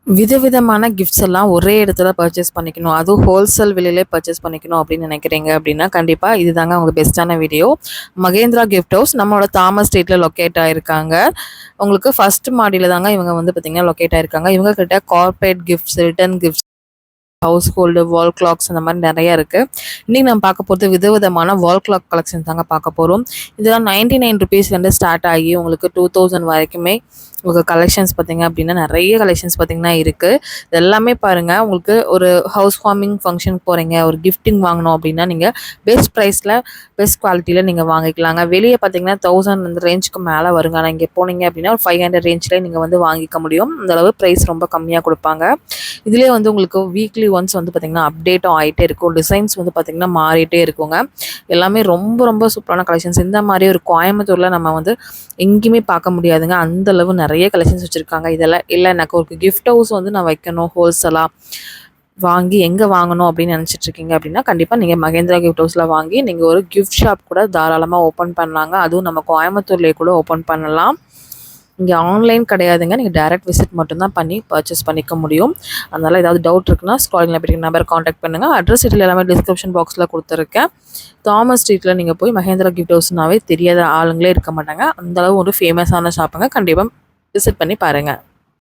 விதவிதமான கிஃப்ட்ஸ் எல்லாம் ஒரே இடத்துல பர்ச்சேஸ் பண்ணிக்கணும். அதுவும் ஹோல்சேல் விலையிலே பர்ச்சேஸ் பண்ணிக்கணும் அப்படின்னு நினைக்கிறீங்க அப்படின்னா, கண்டிப்பாக இதுதாங்க உங்களுக்கு பெஸ்ட்டான வீடியோ. மகேந்திரா கிஃப்ட் ஹவுஸ் நம்மளோட தாமஸ் ஸ்ட்ரீட்ல லொக்கேட் ஆயிருக்காங்க. உங்களுக்கு ஃபர்ஸ்ட் மாடியில தாங்க இவங்க வந்து பார்த்தீங்கன்னா லொக்கேட் ஆயிருக்காங்க. இவங்க கிட்ட corporate gifts, return gifts, house hold, வால் கிளாக்ஸ் அந்த மாதிரி நிறைய இருக்குது. இன்றைக்கி நம்ம பார்க்க போகிறது விதவிதமான வால் கிளாக் கலெக்ஷன் தாங்க பார்க்க போகிறோம். இதெல்லாம் 99 ருபீஸ்லேருந்து ஸ்டார்ட் ஆகி உங்களுக்கு 2000 வரைக்குமே உங்களுக்கு கலெக்ஷன்ஸ் பார்த்தீங்க அப்படின்னா நிறைய கலெக்ஷன்ஸ் பார்த்தீங்கன்னா இருக்குது. இது எல்லாமே பாருங்கள், உங்களுக்கு ஒரு ஹவுஸ் வார்மிங் ஃபங்க்ஷனுக்கு போகிறீங்க, ஒரு கிஃப்டிங் வாங்கணும் அப்படின்னா நீங்கள் பெஸ்ட் ப்ரைஸில் பெஸ்ட் குவாலிட்டியில் நீங்கள் வாங்கிக்கலாங்க. வெளியே பார்த்தீங்கன்னா 1000 அந்த ரேஞ்சுக்கு மேலே வருங்க. ஆனால் இங்கே போனீங்க அப்படின்னா ஒரு 500 ரேஞ்சில் நீங்கள் வந்து வாங்கிக்க முடியும். அந்தளவு ப்ரைஸ் ரொம்ப கம்மியாக கொடுப்பாங்க. இதிலே வந்து உங்களுக்கு வீக்லி ஒன்ஸ் வந்து பார்த்திங்கன்னா அப்டேட்டும் ஆகிட்டே இருக்கும். டிசைன்ஸ் வந்து பார்த்திங்கன்னா மாறிட்டே இருக்குங்க. எல்லாமே ரொம்ப ரொம்ப சூப்பரான கலெக்ஷன்ஸ். இந்த மாதிரி ஒரு கோயம்புத்தூரில் நம்ம வந்து எங்கேயுமே பார்க்க முடியாதுங்க. அந்தளவு நிறைய கலெக்ஷன்ஸ் வச்சுருக்காங்க. இதெல்லாம் இல்லை எனக்கு ஒரு கிஃப்ட் ஹவுஸ் வந்து நான் வைக்கணும், ஹோல்சேலாக வாங்கி எங்கே வாங்கணும் அப்படின்னு நினச்சிட்ருக்கீங்க அப்படின்னா, கண்டிப்பாக நீங்கள் மகேந்திரா கிஃப்ட் ஹவுஸில் வாங்கி நீங்கள் ஒரு கிஃப்ட் ஷாப் கூட தாராளமாக ஓப்பன் பண்ணலாங்க. அதுவும் நம்ம கோயம்புத்தூர்லேயே கூட ஓப்பன் பண்ணலாம். இங்கே ஆன்லைன் கிடையாதுங்க. நீங்கள் டைரக்ட் விசிட் மட்டும்தான் பண்ணி பர்ச்சேஸ் பண்ணிக்க முடியும். அதனால் ஏதாவது டவுட் இருக்குன்னா ஸ்க்ராலிங்கில் போய் நம்பர் காண்டாக்ட் பண்ணுங்கள். அட்ரஸ் டீட்டெயில் எல்லாமே டிஸ்கிரிப்ஷன் பாக்ஸில் கொடுத்துருக்கேன். தாமஸ் ஸ்ட்ரீட்டில் நீங்கள் போய் மகேந்திரா கிஃப்ட் ஹவுஸ்னாவே தெரியாத ஆளுங்களே இருக்க மாட்டாங்க. அந்தளவு ஒரு ஃபேமஸான ஷாப்புங்க. கண்டிப்பாக விசிட் பண்ணி பாருங்கள்.